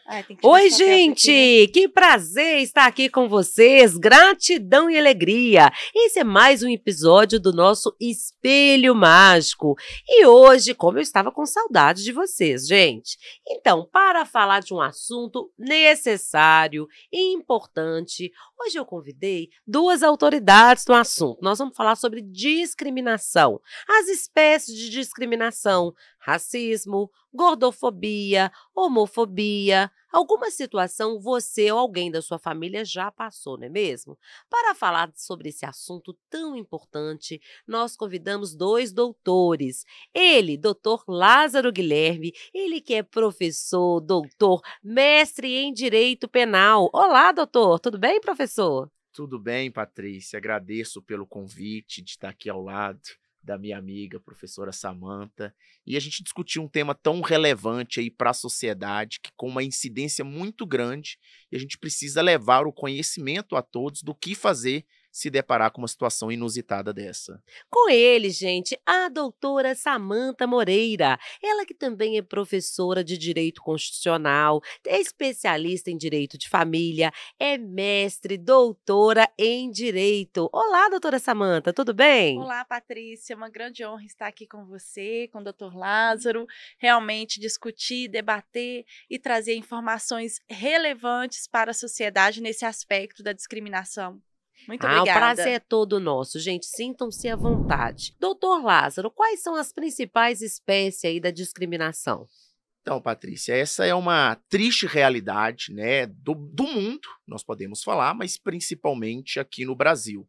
Ai, tem que tirar Oi, esse papel aqui, né? gente! Que prazer estar aqui com vocês. Gratidão e alegria. Esse é mais um episódio do nosso Espelho Mágico. E hoje, como eu estava com saudade de vocês, gente. Então, para falar de um assunto necessário e importante, hoje eu convidei duas autoridades no assunto. Nós vamos falar sobre discriminação, as espécies de discriminação, racismo, gordofobia, homofobia. Alguma situação você ou alguém da sua família já passou, não é mesmo? Para falar sobre esse assunto tão importante, nós convidamos dois doutores. Ele, doutor Lázaro Guilherme, ele que é professor, doutor, mestre em Direito Penal. Olá, doutor, tudo bem, professor? Tudo bem, Patrícia. Agradeço pelo convite de estar aqui ao lado da minha amiga, professora Samantha, e a gente discutir um tema tão relevante aí para a sociedade, que com uma incidência muito grande, e a gente precisa levar o conhecimento a todos do que fazer se deparar com uma situação inusitada dessa. Com ele, gente, a doutora Samantha Moreira, ela que também é professora de Direito Constitucional, é especialista em Direito de Família, é mestre, doutora em Direito. Olá, doutora Samantha, tudo bem? Olá, Patrícia, uma grande honra estar aqui com você, com o Dr. Lázaro, realmente discutir, debater e trazer informações relevantes para a sociedade nesse aspecto da discriminação. Muito O obrigada. prazer é todo nosso, gente. Sintam-se à vontade. Doutor Lázaro, quais são as principais espécies aí da discriminação? Então, Patrícia, essa é uma triste realidade, né, do mundo, nós podemos falar, mas principalmente aqui no Brasil.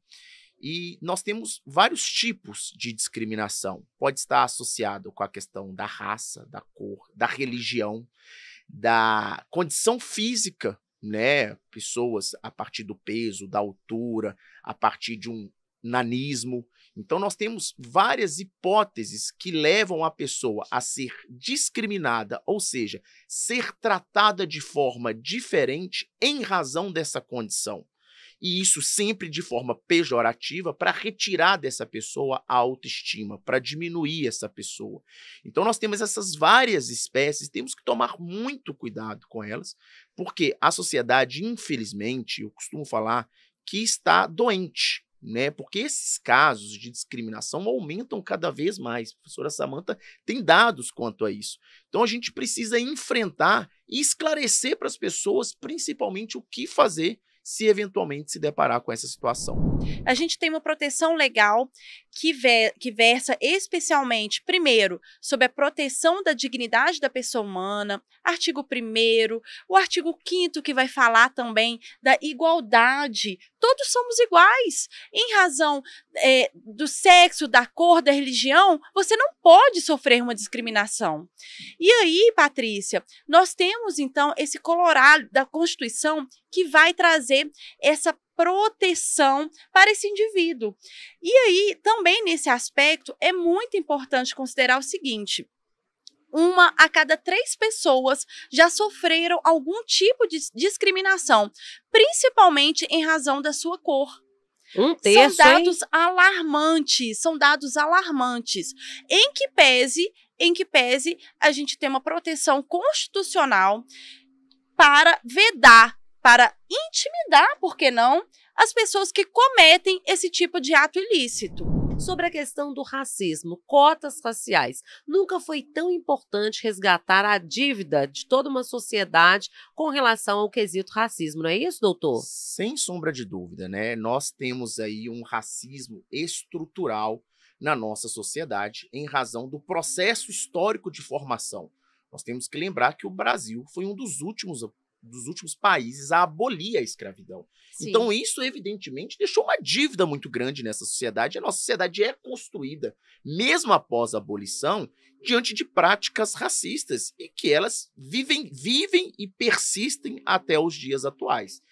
E nós temos vários tipos de discriminação. Pode estar associado com a questão da raça, da cor, da religião, da condição física, né? Pessoas a partir do peso, da altura, a partir de um nanismo. Então, nós temos várias hipóteses que levam a pessoa a ser discriminada, ou seja, ser tratada de forma diferente em razão dessa condição. E isso sempre de forma pejorativa para retirar dessa pessoa a autoestima, para diminuir essa pessoa. Então nós temos essas várias espécies, temos que tomar muito cuidado com elas, porque a sociedade, infelizmente, eu costumo falar que está doente, né? Porque esses casos de discriminação aumentam cada vez mais. A professora Samantha tem dados quanto a isso. Então a gente precisa enfrentar e esclarecer para as pessoas, principalmente, o que fazer se eventualmente se deparar com essa situação. A gente tem uma proteção legal que versa especialmente, primeiro, sobre a proteção da dignidade da pessoa humana, artigo 1º, o artigo 5º que vai falar também da igualdade. Todos somos iguais. Em razão do sexo, da cor, da religião, você não pode sofrer uma discriminação. E aí, Patrícia, nós temos então esse colorado da Constituição que vai trazer essa proteção para esse indivíduo. E aí, também nesse aspecto, é muito importante considerar o seguinte: 1 a cada 3 pessoas já sofreram algum tipo de discriminação, principalmente em razão da sua cor. Um terço, São dados hein? alarmantes, em que pese a gente tem uma proteção constitucional para vedar, para intimidar, por que não, as pessoas que cometem esse tipo de ato ilícito. Sobre a questão do racismo, cotas raciais, nunca foi tão importante resgatar a dívida de toda uma sociedade com relação ao quesito racismo, não é isso, doutor? Sem sombra de dúvida, né? Nós temos aí um racismo estrutural na nossa sociedade em razão do processo histórico de formação. Nós temos que lembrar que o Brasil foi um dos últimos países a abolir a escravidão. Sim. Então isso, evidentemente, deixou uma dívida muito grande nessa sociedade. A nossa sociedade é construída, mesmo após a abolição, diante de práticas racistas e que elas vivem e persistem até os dias atuais.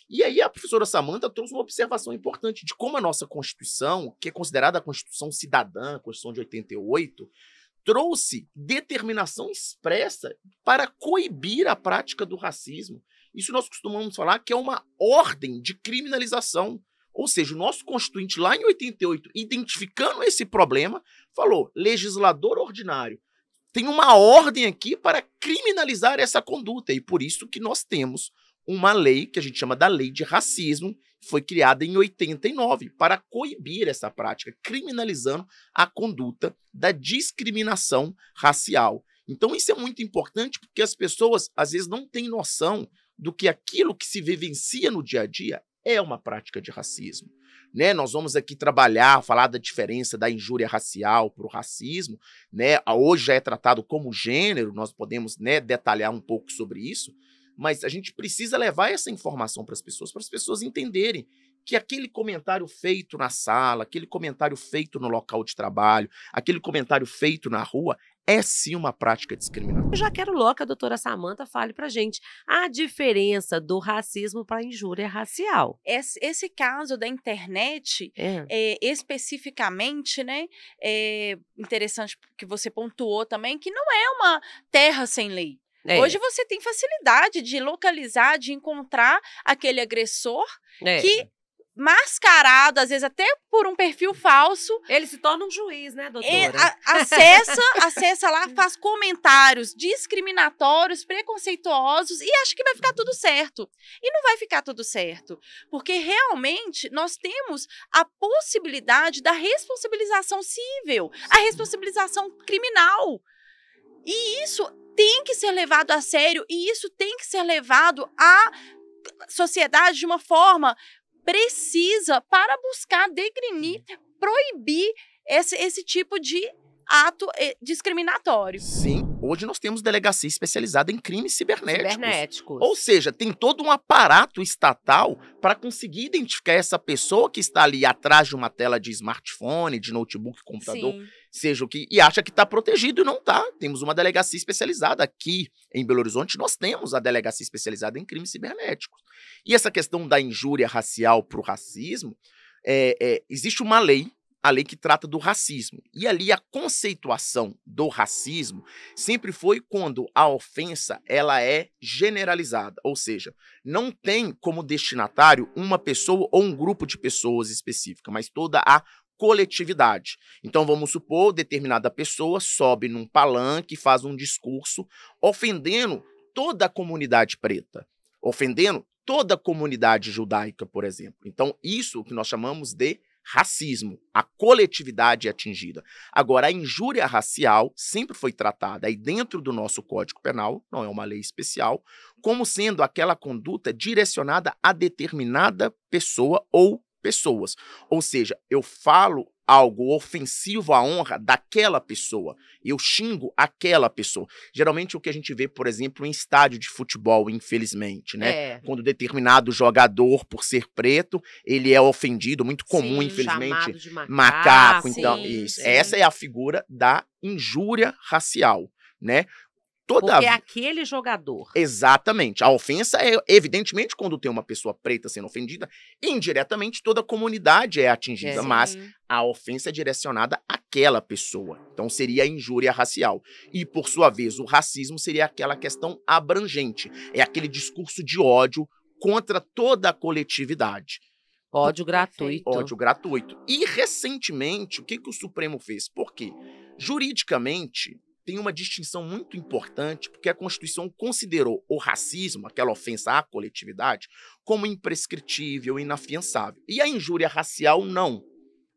E aí a professora Samantha trouxe uma observação importante de como a nossa Constituição, que é considerada a Constituição Cidadã, a Constituição de 88, trouxe determinação expressa para coibir a prática do racismo. Isso nós costumamos falar que é uma ordem de criminalização. Ou seja, o nosso constituinte lá em 88, identificando esse problema, falou: legislador ordinário, tem uma ordem aqui para criminalizar essa conduta. E por isso que nós temos uma lei que a gente chama da Lei de Racismo, que foi criada em 89, para coibir essa prática, criminalizando a conduta da discriminação racial. Então isso é muito importante porque as pessoas, às vezes, não têm noção do que aquilo que se vivencia no dia a dia é uma prática de racismo. Né? Nós vamos aqui trabalhar, falar da diferença da injúria racial para o racismo. Né? Hoje já é tratado como gênero, nós podemos, né, detalhar um pouco sobre isso, mas a gente precisa levar essa informação para as pessoas entenderem que aquele comentário feito na sala, aquele comentário feito no local de trabalho, aquele comentário feito na rua, é sim uma prática discriminatória. Eu já quero logo que a doutora Samantha fale pra gente a diferença do racismo para a injúria racial. Esse caso da internet, especificamente, né, é interessante que você pontuou também, que não é uma terra sem lei. Hoje você tem facilidade de localizar, de encontrar aquele agressor que, mascarado, às vezes até por um perfil falso. Ele se torna um juiz, né, doutora? Acessa lá, faz comentários discriminatórios, preconceituosos e acha que vai ficar tudo certo. E não vai ficar tudo certo. Porque realmente nós temos a possibilidade da responsabilização civil, a responsabilização criminal. E isso tem que ser levado a sério e isso tem que ser levado à sociedade de uma forma precisa para buscar degrinir, proibir esse tipo de ato discriminatório. Sim, hoje nós temos delegacia especializada em crimes cibernéticos. Ou seja, tem todo um aparato estatal para conseguir identificar essa pessoa que está ali atrás de uma tela de smartphone, de notebook, computador, seja o que, e acha que está protegido e não está. Temos uma delegacia especializada aqui em Belo Horizonte, nós temos a delegacia especializada em crimes cibernéticos. E essa questão da injúria racial para o racismo, existe uma lei, a lei que trata do racismo. E ali a conceituação do racismo sempre foi quando a ofensa ela é generalizada, ou seja, não tem como destinatário uma pessoa ou um grupo de pessoas específica, mas toda a coletividade. Então vamos supor, determinada pessoa sobe num palanque, faz um discurso ofendendo toda a comunidade preta, ofendendo toda a comunidade judaica, por exemplo. Então isso que nós chamamos de racismo, a coletividade é atingida. Agora, a injúria racial sempre foi tratada aí dentro do nosso Código Penal, não é uma lei especial, como sendo aquela conduta direcionada a determinada pessoa ou pessoas. Ou seja, eu falo algo ofensivo à honra daquela pessoa, eu xingo aquela pessoa. Geralmente o que a gente vê, por exemplo, em estádio de futebol, infelizmente, né? Quando determinado jogador, por ser preto, ele é ofendido, muito comum, infelizmente, chamado de macaco. Então, isso. Essa é a figura da injúria racial, né? Porque é aquele jogador. Exatamente. A ofensa é, evidentemente, quando tem uma pessoa preta sendo ofendida, indiretamente toda a comunidade é atingida, mas a ofensa é direcionada àquela pessoa. Então seria a injúria racial. E, por sua vez, o racismo seria aquela questão abrangente. É aquele discurso de ódio contra toda a coletividade. Ódio gratuito. Ódio gratuito. E, recentemente, o que o Supremo fez? Por quê? Juridicamente, tem uma distinção muito importante, porque a Constituição considerou o racismo, aquela ofensa à coletividade, como imprescritível, inafiançável. E a injúria racial, não.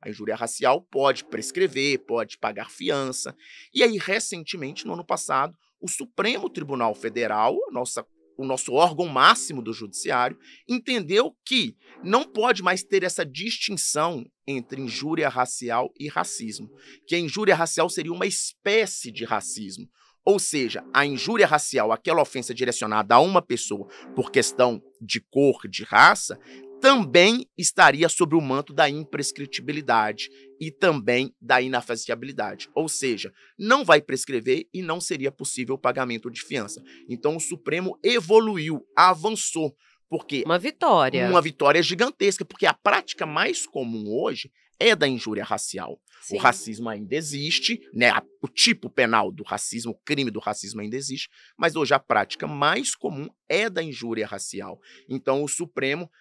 A injúria racial pode prescrever, pode pagar fiança. E aí, recentemente, no ano passado, o Supremo Tribunal Federal, o nosso órgão máximo do judiciário, entendeu que não pode mais ter essa distinção entre injúria racial e racismo, que a injúria racial seria uma espécie de racismo. Ou seja, a injúria racial, aquela ofensa direcionada a uma pessoa por questão de cor, de raça, também estaria sob o manto da imprescritibilidade e também da inafaziabilidade. Ou seja, não vai prescrever e não seria possível o pagamento de fiança. Então o Supremo evoluiu, avançou. Porque uma vitória. Uma vitória gigantesca, porque a prática mais comum hoje é da injúria racial. Sim. O racismo ainda existe, né? O tipo penal do racismo, o crime do racismo ainda existe, mas hoje a prática mais comum é da injúria racial. Então o Supremo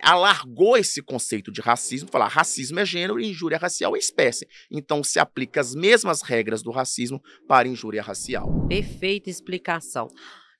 alargou esse conceito de racismo, falar racismo é gênero e injúria racial é espécie. Então se aplica as mesmas regras do racismo para injúria racial. Perfeita explicação.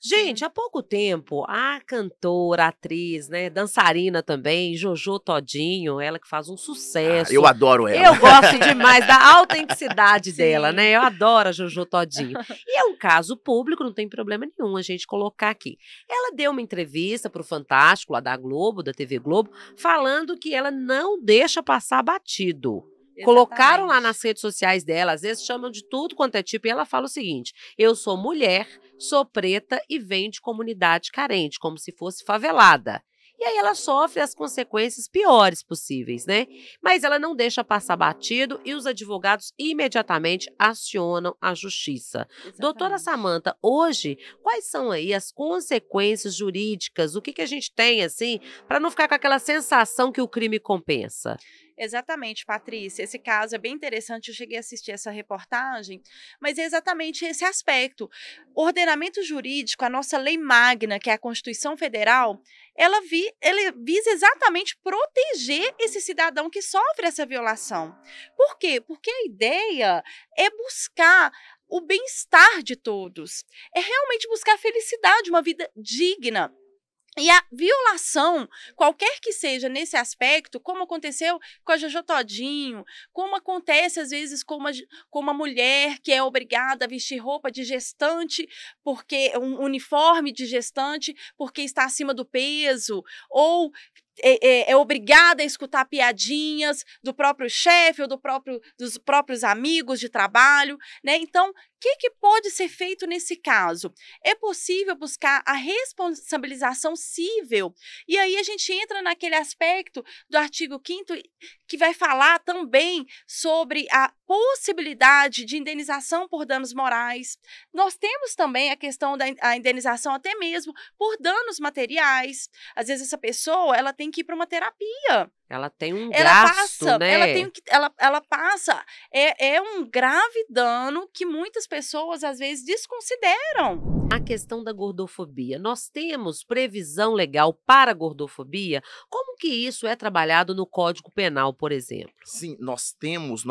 Gente, há pouco tempo, a cantora, atriz, né, dançarina também, Jojo Todinho, ela que faz um sucesso. Eu adoro ela. Eu gosto demais da autenticidade dela, Sim. né? Eu adoro a Jojo Todinho. E é um caso público, não tem problema nenhum a gente colocar aqui. Ela deu uma entrevista para o Fantástico, lá da Globo, da TV Globo, falando que ela não deixa passar batido. Colocaram lá Exatamente. nas redes sociais dela, às vezes chamam de tudo quanto é tipo, e ela fala o seguinte: eu sou mulher, sou preta e venho de comunidade carente, como se fosse favelada. E aí ela sofre as consequências piores possíveis, né? Mas ela não deixa passar batido e os advogados imediatamente acionam a justiça. Doutora Exatamente. Samanta, hoje, quais são aí as consequências jurídicas? O que a gente tem, assim, para não ficar com aquela sensação que o crime compensa? Exatamente, Patrícia. Esse caso é bem interessante. Eu cheguei a assistir essa reportagem, mas é exatamente esse aspecto. O ordenamento jurídico, a nossa lei magna, que é a Constituição Federal, ela visa exatamente proteger esse cidadão que sofre essa violação. Por quê? Porque a ideia é buscar o bem-estar de todos, é realmente buscar a felicidade, uma vida digna. E a violação, qualquer que seja nesse aspecto, como aconteceu com a Jojo Todinho, como acontece às vezes com uma mulher que é obrigada a vestir roupa de gestante, porque um uniforme de gestante, porque está acima do peso, ou é obrigada a escutar piadinhas do próprio chefe ou dos próprios amigos de trabalho, né? Então, o que pode ser feito nesse caso? É possível buscar a responsabilização cível, e aí a gente entra naquele aspecto do artigo 5º que vai falar também sobre a possibilidade de indenização por danos morais. Nós temos também a questão da indenização até mesmo por danos materiais. Às vezes essa pessoa, ela tem que ir para uma terapia. Ela tem um Ela gasto, passa, né? ela passa, é um grave dano que muitas pessoas às vezes desconsideram. A questão da gordofobia. Nós temos previsão legal para a gordofobia? Como que isso é trabalhado no Código Penal, por exemplo? Sim, nós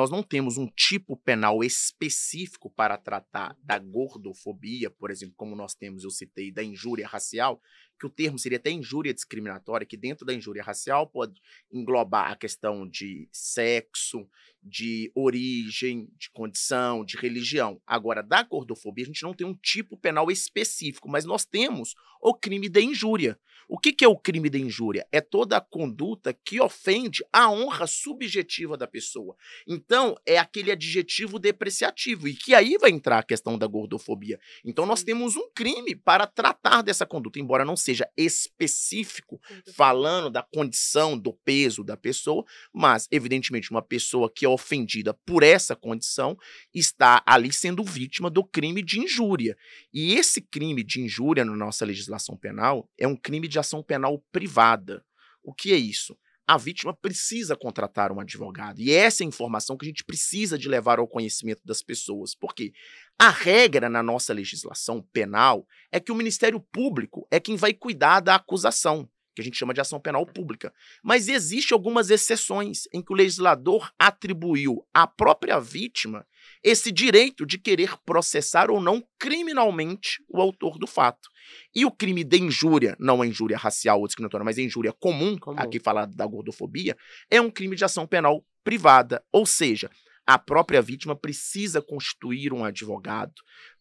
não temos um tipo penal específico para tratar da gordofobia, por exemplo, como nós temos, eu citei, da injúria racial, que o termo seria até injúria discriminatória, que dentro da injúria racial pode englobar a questão de sexo, de origem, de condição, de religião. Agora, da gordofobia, a gente não tem um tipo penal específico, mas nós temos o crime da injúria. O que é o crime da injúria? É toda a conduta que ofende a honra subjetiva da pessoa. Então, é aquele adjetivo depreciativo, e que aí vai entrar a questão da gordofobia. Então, nós temos um crime para tratar dessa conduta, embora não seja específico, falando da condição, do peso da pessoa, mas, evidentemente, uma pessoa que é ofendida por essa condição está ali sendo vítima do crime de injúria. E esse crime de injúria na nossa legislação penal é um crime de ação penal privada. O que é isso? A vítima precisa contratar um advogado. E essa é a informação que a gente precisa de levar ao conhecimento das pessoas. Por quê? A regra na nossa legislação penal é que o Ministério Público é quem vai cuidar da acusação, que a gente chama de ação penal pública. Mas existem algumas exceções em que o legislador atribuiu à própria vítima esse direito de querer processar ou não criminalmente o autor do fato. E o crime de injúria, não a injúria racial ou discriminatória, mas a injúria comum, aqui falado da gordofobia, é um crime de ação penal privada, ou seja, a própria vítima precisa constituir um advogado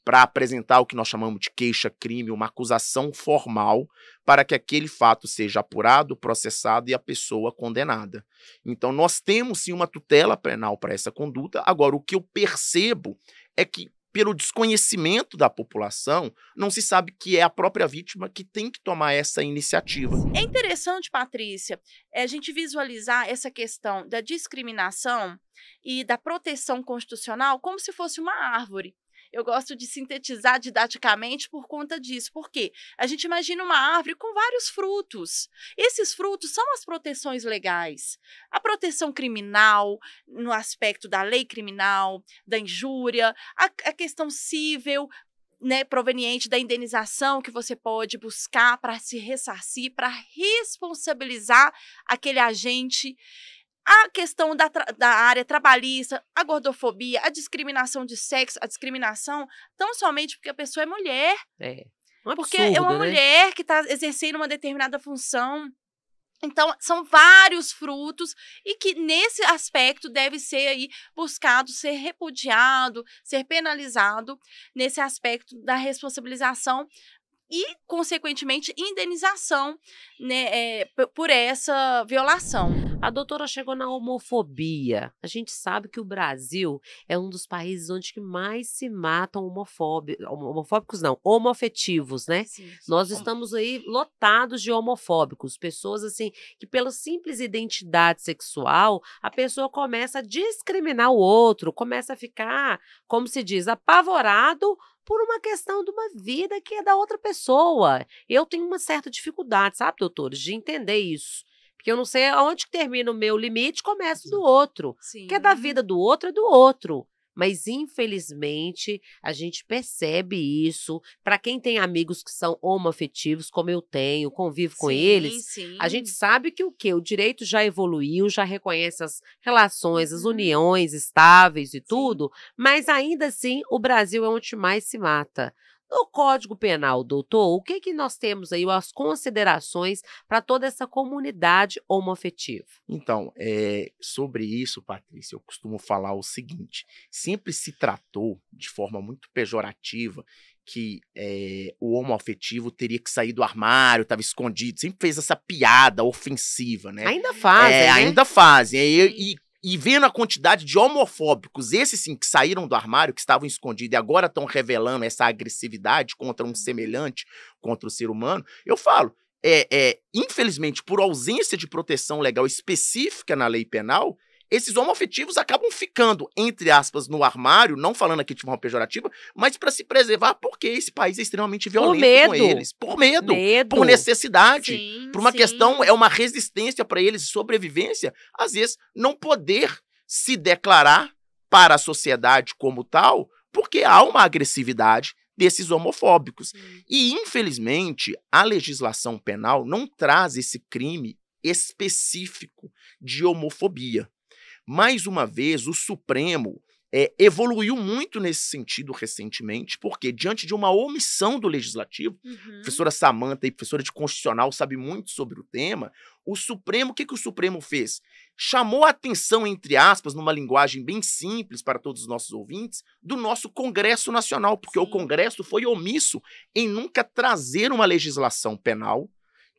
para apresentar o que nós chamamos de queixa-crime, uma acusação formal, para que aquele fato seja apurado, processado e a pessoa condenada. Então, nós temos sim uma tutela penal para essa conduta. Agora, o que eu percebo é que, pelo desconhecimento da população, não se sabe que é a própria vítima que tem que tomar essa iniciativa. É interessante, Patrícia, a gente visualizar essa questão da discriminação e da proteção constitucional como se fosse uma árvore. Eu gosto de sintetizar didaticamente por conta disso. Por quê? A gente imagina uma árvore com vários frutos. Esses frutos são as proteções legais. A proteção criminal, no aspecto da lei criminal, da injúria, a questão cível, né, proveniente da indenização que você pode buscar para se ressarcir, para responsabilizar aquele agente. A questão da área trabalhista, a gordofobia, a discriminação de sexo, a discriminação tão somente porque a pessoa é mulher. Um Porque absurdo, é uma né? mulher que está exercendo uma determinada função. Então, são vários frutos e que, nesse aspecto, deve ser aí buscado ser repudiado, ser penalizado nesse aspecto da responsabilização e, consequentemente, indenização, né, por essa violação. A doutora chegou na homofobia. A gente sabe que o Brasil é um dos países onde que mais se matam homofóbicos não, homoafetivos, né? Sim. Nós estamos aí lotados de homofóbicos, pessoas assim que pela simples identidade sexual, a pessoa começa a discriminar o outro, começa a ficar, como se diz, apavorado por uma questão de uma vida que é da outra pessoa. Eu tenho uma certa dificuldade, sabe, doutores, de entender isso. Porque eu não sei aonde que termina o meu limite e começa o do outro. Sim. Porque é da vida do outro, é do outro. Mas, infelizmente, a gente percebe isso. Para quem tem amigos que são homoafetivos, como eu tenho, convivo com eles, Sim. a gente sabe que o quê? O direito já evoluiu, já reconhece as relações, as uniões estáveis e tudo, mas ainda assim o Brasil é onde mais se mata. No Código Penal, doutor, o que que nós temos aí, as considerações para toda essa comunidade homoafetiva? Então, sobre isso, Patrícia, eu costumo falar o seguinte: sempre se tratou de forma muito pejorativa que o homoafetivo teria que sair do armário, estava escondido, sempre fez essa piada ofensiva, né? Ainda fazem, né? Ainda fazem. E vendo a quantidade de homofóbicos, esses sim que saíram do armário, que estavam escondidos e agora estão revelando essa agressividade contra um semelhante, contra o ser humano, eu falo, infelizmente, por ausência de proteção legal específica na lei penal, esses homoafetivos acabam ficando, entre aspas, no armário, não falando aqui de forma pejorativa, mas para se preservar, porque esse país é extremamente violento com eles. Por medo. Por necessidade. Sim, por uma questão, é uma resistência para eles, sobrevivência, às vezes não poder se declarar para a sociedade como tal, porque há uma agressividade desses homofóbicos. E, infelizmente, a legislação penal não traz esse crime específico de homofobia. Mais uma vez, o Supremo evoluiu muito nesse sentido recentemente, porque diante de uma omissão do Legislativo, a professora Samanta, professora de Constitucional, sabe muito sobre o tema, o Supremo, o que o Supremo fez? Chamou a atenção, entre aspas, numa linguagem bem simples para todos os nossos ouvintes, do nosso Congresso Nacional, porque o Congresso foi omisso em nunca trazer uma legislação penal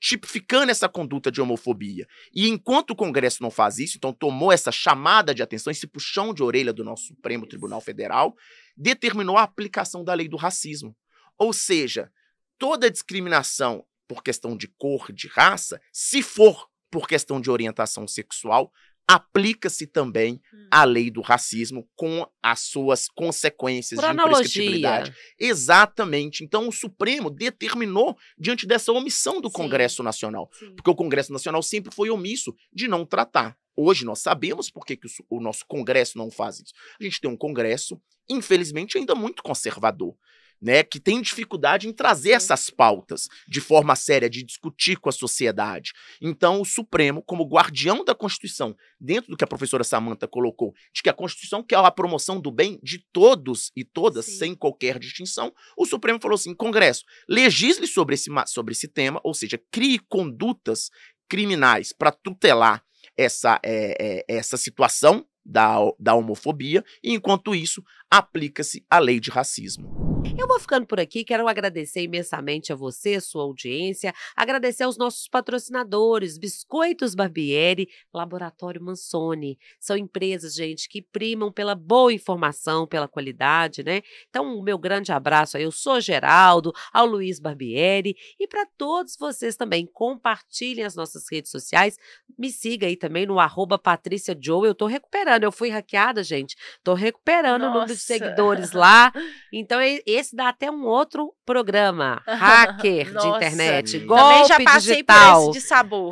tipificando essa conduta de homofobia. E enquanto o Congresso não faz isso, então tomou essa chamada de atenção, esse puxão de orelha do nosso Supremo Tribunal Federal, determinou a aplicação da lei do racismo. Ou seja, toda discriminação por questão de cor, de raça, se for por questão de orientação sexual, aplica-se também a lei do racismo com as suas consequências por de imprescritibilidade. analogia. Exatamente. Então, o Supremo determinou diante dessa omissão do Congresso Nacional. Porque o Congresso Nacional sempre foi omisso de não tratar. Hoje nós sabemos por que o nosso Congresso não faz isso. A gente tem um Congresso, infelizmente, ainda muito conservador, né, que tem dificuldade em trazer essas pautas de forma séria, de discutir com a sociedade. Então, o Supremo, como guardião da Constituição, dentro do que a professora Samanta colocou, de que a Constituição quer a promoção do bem de todos e todas, sem qualquer distinção, o Supremo falou assim: Congresso, legisle sobre esse tema, ou seja, crie condutas criminais para tutelar essa situação da homofobia, e enquanto isso, aplica-se a lei de racismo. Eu vou ficando por aqui, quero agradecer imensamente a você, sua audiência, agradecer aos nossos patrocinadores, Biscoitos Barbieri, Laboratório Mansoni. São empresas, gente, que primam pela boa informação, pela qualidade, né? Então, o meu grande abraço aí, eu sou Geraldo, ao Luiz Barbieri, e para todos vocês também, compartilhem as nossas redes sociais, me siga aí também no @PatriciaJoe, eu tô recuperando, eu fui hackeada, gente, tô recuperando o número de seguidores lá, então esse dá até um outro programa, hacker de internet, golpe também já passei digital. por esse de sabor.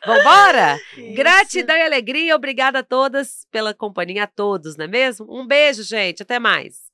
Vambora? Isso. Gratidão e alegria, obrigada a todas pela companhia, a todos, não é mesmo? Um beijo, gente, até mais.